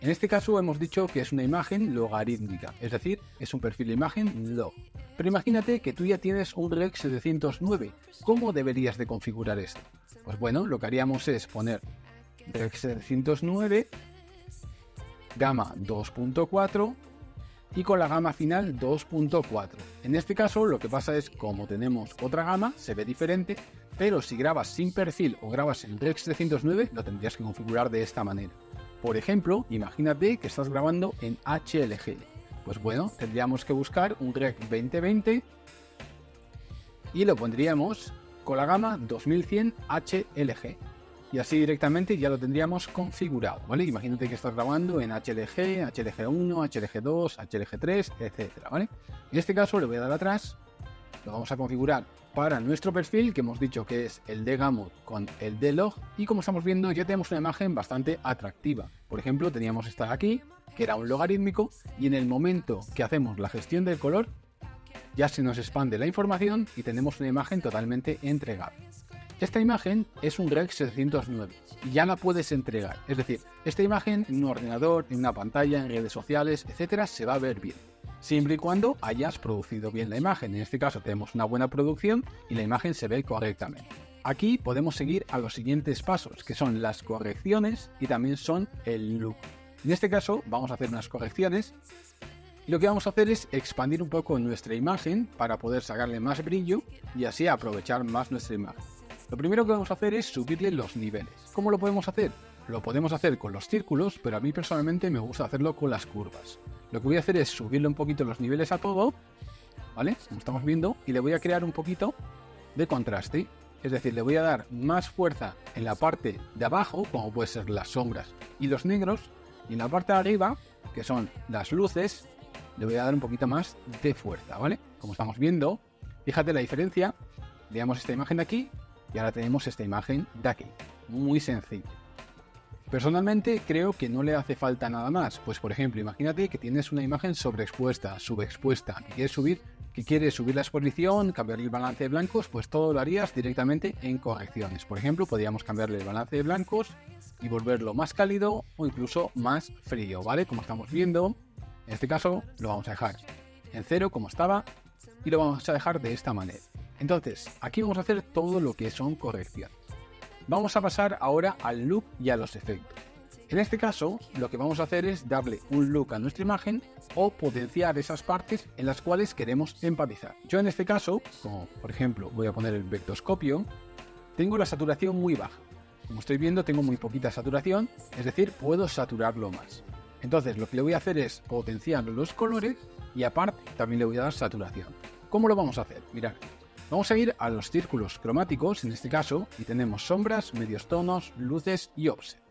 En este caso hemos dicho que es una imagen logarítmica, es decir, es un perfil de imagen log. Pero imagínate que tú ya tienes un Rec 709. ¿Cómo deberías de configurar esto? Pues bueno, lo que haríamos es poner Rec 709, gama 2.4 y con la gama final 2.4. En este caso lo que pasa es, como tenemos otra gama, se ve diferente, pero si grabas sin perfil o grabas en Rec 709 lo tendrías que configurar de esta manera. Por ejemplo, imagínate que estás grabando en HLG. Pues bueno, tendríamos que buscar un Rec 2020 y lo pondríamos con la gama 2100 HLG. Y así directamente ya lo tendríamos configurado, ¿vale? Imagínate que estás grabando en HLG, HLG1, HLG2, HLG3, etcétera, ¿vale? En este caso le voy a dar atrás, lo vamos a configurar para nuestro perfil, que hemos dicho que es el de Gamut con el de Log, y como estamos viendo ya tenemos una imagen bastante atractiva. Por ejemplo, teníamos esta de aquí, que era un logarítmico, y en el momento que hacemos la gestión del color, ya se nos expande la información y tenemos una imagen totalmente entregable. Esta imagen es un Rec 709 y ya la puedes entregar, es decir, esta imagen en un ordenador, en una pantalla, en redes sociales, etcétera, se va a ver bien, siempre y cuando hayas producido bien la imagen. En este caso tenemos una buena producción y la imagen se ve correctamente. Aquí podemos seguir a los siguientes pasos, que son las correcciones y también son el look. En este caso vamos a hacer unas correcciones y lo que vamos a hacer es expandir un poco nuestra imagen para poder sacarle más brillo y así aprovechar más nuestra imagen. Lo primero que vamos a hacer es subirle los niveles. ¿Cómo lo podemos hacer? Lo podemos hacer con los círculos, pero a mí personalmente me gusta hacerlo con las curvas. Lo que voy a hacer es subirle un poquito los niveles a todo, ¿vale? Como estamos viendo, y le voy a crear un poquito de contraste. Es decir, le voy a dar más fuerza en la parte de abajo, como puede ser las sombras y los negros, y en la parte de arriba, que son las luces, le voy a dar un poquito más de fuerza, ¿vale? Como estamos viendo, fíjate la diferencia. Le damos esta imagen de aquí y ahora tenemos esta imagen de aquí. Muy sencillo. Personalmente creo que no le hace falta nada más. Pues por ejemplo, imagínate que tienes una imagen sobreexpuesta, subexpuesta, que quieres subir la exposición, cambiar el balance de blancos, pues todo lo harías directamente en correcciones. Por ejemplo, podríamos cambiarle el balance de blancos y volverlo más cálido o incluso más frío, ¿vale? Como estamos viendo, en este caso lo vamos a dejar en 0 como estaba y lo vamos a dejar de esta manera. Entonces, aquí vamos a hacer todo lo que son correcciones. Vamos a pasar ahora al look y a los efectos. En este caso, lo que vamos a hacer es darle un look a nuestra imagen o potenciar esas partes en las cuales queremos empatizar. Yo en este caso, como por ejemplo voy a poner el vectoscopio, tengo la saturación muy baja. Como estoy viendo, tengo muy poquita saturación, es decir, puedo saturarlo más. Entonces lo que le voy a hacer es potenciar los colores y aparte también le voy a dar saturación. ¿Cómo lo vamos a hacer? Mirad, vamos a ir a los círculos cromáticos en este caso y tenemos sombras, medios tonos, luces y offset.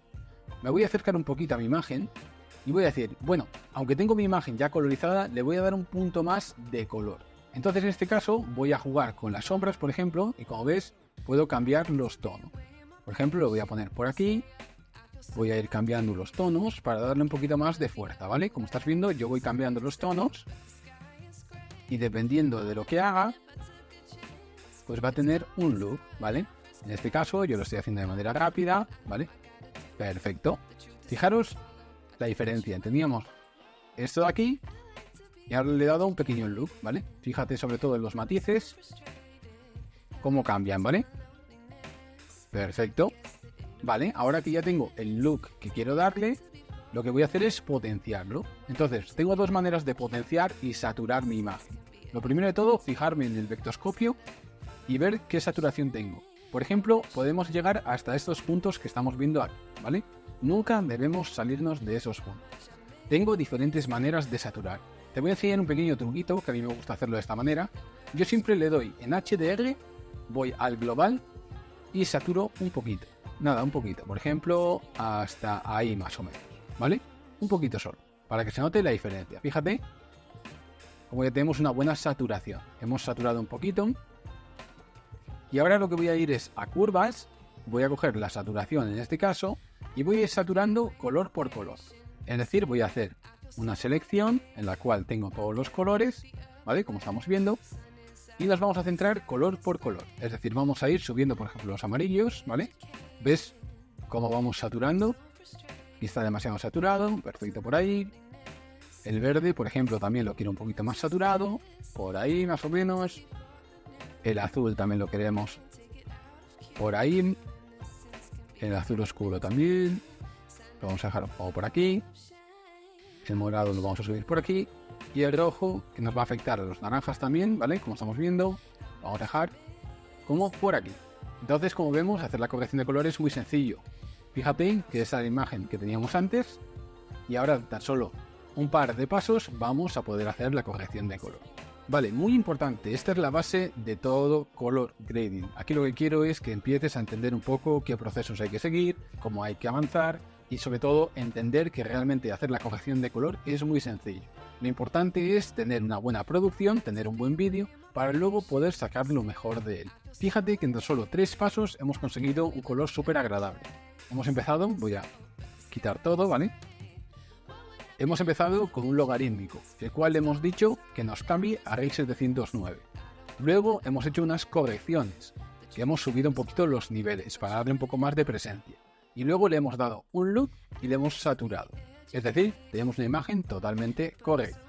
Me voy a acercar un poquito a mi imagen y voy a decir, bueno, aunque tengo mi imagen ya colorizada, le voy a dar un punto más de color. Entonces en este caso voy a jugar con las sombras, por ejemplo, y como ves, puedo cambiar los tonos. Por ejemplo, lo voy a poner por aquí, voy a ir cambiando los tonos para darle un poquito más de fuerza, ¿vale? Como estás viendo, yo voy cambiando los tonos y dependiendo de lo que haga, pues va a tener un look, ¿vale? En este caso yo lo estoy haciendo de manera rápida, ¿vale? Perfecto. Fijaros la diferencia. Teníamos esto de aquí y ahora le he dado un pequeño look, ¿vale? Fíjate sobre todo en los matices, cómo cambian, ¿vale? Perfecto. Vale, ahora que ya tengo el look que quiero darle, lo que voy a hacer es potenciarlo. Entonces, tengo dos maneras de potenciar y saturar mi imagen. Lo primero de todo, fijarme en el vectoscopio y ver qué saturación tengo. Por ejemplo, podemos llegar hasta estos puntos que estamos viendo aquí, ¿vale? Nunca debemos salirnos de esos puntos. Tengo diferentes maneras de saturar. Te voy a enseñar un pequeño truquito, que a mí me gusta hacerlo de esta manera. Yo siempre le doy en HDR, voy al global y saturo un poquito. Nada, un poquito. Por ejemplo, hasta ahí más o menos, ¿vale? Un poquito solo, para que se note la diferencia. Fíjate, como ya tenemos una buena saturación. Hemos saturado un poquito. Y ahora lo que voy a ir es a curvas, voy a coger la saturación en este caso y voy a ir saturando color por color. Es decir, voy a hacer una selección en la cual tengo todos los colores, ¿vale? Como estamos viendo, y nos vamos a centrar color por color. Es decir, vamos a ir subiendo, por ejemplo, los amarillos, ¿vale? ¿Ves cómo vamos saturando? Aquí está demasiado saturado, perfecto por ahí. El verde, por ejemplo, también lo quiero un poquito más saturado, por ahí más o menos. El azul también lo queremos por ahí. El azul oscuro también. Lo vamos a dejar un poco por aquí. El morado lo vamos a subir por aquí. Y el rojo, que nos va a afectar a los naranjas también, ¿vale? Como estamos viendo, lo vamos a dejar como por aquí. Entonces, como vemos, hacer la corrección de color es muy sencillo. Fíjate que esa es la imagen que teníamos antes. Y ahora, tan solo un par de pasos, vamos a poder hacer la corrección de color. Vale, muy importante, esta es la base de todo color grading. Aquí lo que quiero es que empieces a entender un poco qué procesos hay que seguir, cómo hay que avanzar y sobre todo entender que realmente hacer la corrección de color es muy sencillo. Lo importante es tener una buena producción, tener un buen vídeo para luego poder sacar lo mejor de él. Fíjate que en solo 3 pasos hemos conseguido un color súper agradable. Hemos empezado, voy a quitar todo, ¿vale? Hemos empezado con un logarítmico, el cual hemos dicho que nos cambie a RX 709. Luego hemos hecho unas correcciones, que hemos subido un poquito los niveles para darle un poco más de presencia. Y luego le hemos dado un look y le hemos saturado. Es decir, tenemos una imagen totalmente correcta.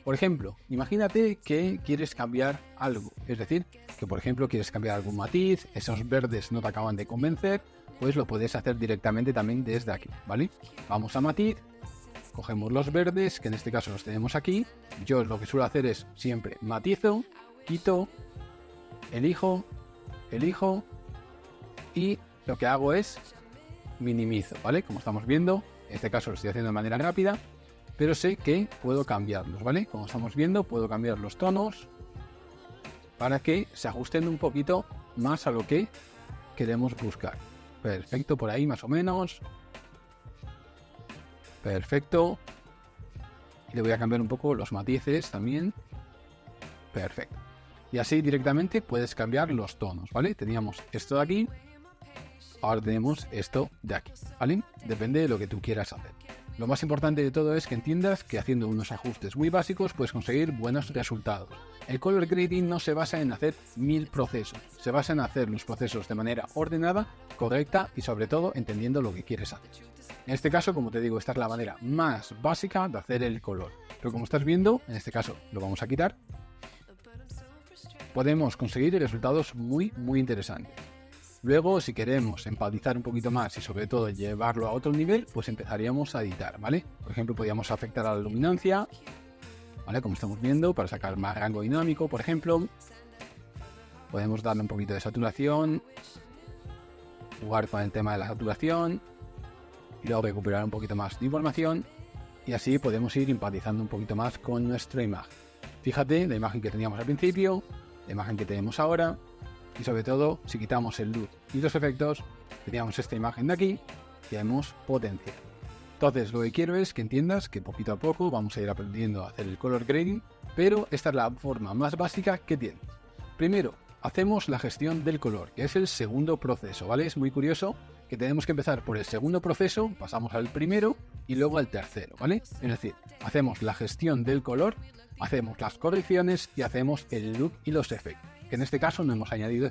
Por ejemplo, imagínate que quieres cambiar algo. Es decir, que por ejemplo quieres cambiar algún matiz, esos verdes no te acaban de convencer, pues lo puedes hacer directamente también desde aquí, ¿vale? Vamos a matiz. Cogemos los verdes, que en este caso los tenemos aquí. Yo lo que suelo hacer es siempre matizo, quito, elijo y lo que hago es minimizo, ¿vale? Como estamos viendo, en este caso lo estoy haciendo de manera rápida, pero sé que puedo cambiarlos, ¿vale? Como estamos viendo, puedo cambiar los tonos para que se ajusten un poquito más a lo que queremos buscar. Perfecto, por ahí más o menos. Perfecto. Y le voy a cambiar un poco los matices también. Perfecto. Y así directamente puedes cambiar los tonos, ¿vale? Teníamos esto de aquí. Ahora tenemos esto de aquí, ¿vale? Depende de lo que tú quieras hacer. Lo más importante de todo es que entiendas que haciendo unos ajustes muy básicos puedes conseguir buenos resultados. El color grading no se basa en hacer 1000 procesos, se basa en hacer los procesos de manera ordenada, correcta y sobre todo entendiendo lo que quieres hacer. En este caso, como te digo, esta es la manera más básica de hacer el color. Pero como estás viendo, en este caso lo vamos a quitar, podemos conseguir resultados muy interesantes. Luego, si queremos empatizar un poquito más y sobre todo llevarlo a otro nivel, pues empezaríamos a editar, ¿vale? Por ejemplo, podríamos afectar a la luminancia, ¿vale? Como estamos viendo, para sacar más rango dinámico, por ejemplo. Podemos darle un poquito de saturación, jugar con el tema de la saturación, y luego recuperar un poquito más de información, y así podemos ir empatizando un poquito más con nuestra imagen. Fíjate la imagen que teníamos al principio, la imagen que tenemos ahora, y sobre todo, si quitamos el luz y los efectos, teníamos esta imagen de aquí y hemos potenciado. Entonces, lo que quiero es que entiendas que poquito a poco vamos a ir aprendiendo a hacer el color grading, pero esta es la forma más básica que tiene. Primero, hacemos la gestión del color, que es el segundo proceso, ¿vale? Es muy curioso que tenemos que empezar por el segundo proceso, pasamos al primero y luego al tercero, ¿vale? Es decir, hacemos la gestión del color, hacemos las correcciones y hacemos el look y los efectos. Que en este caso no hemos añadido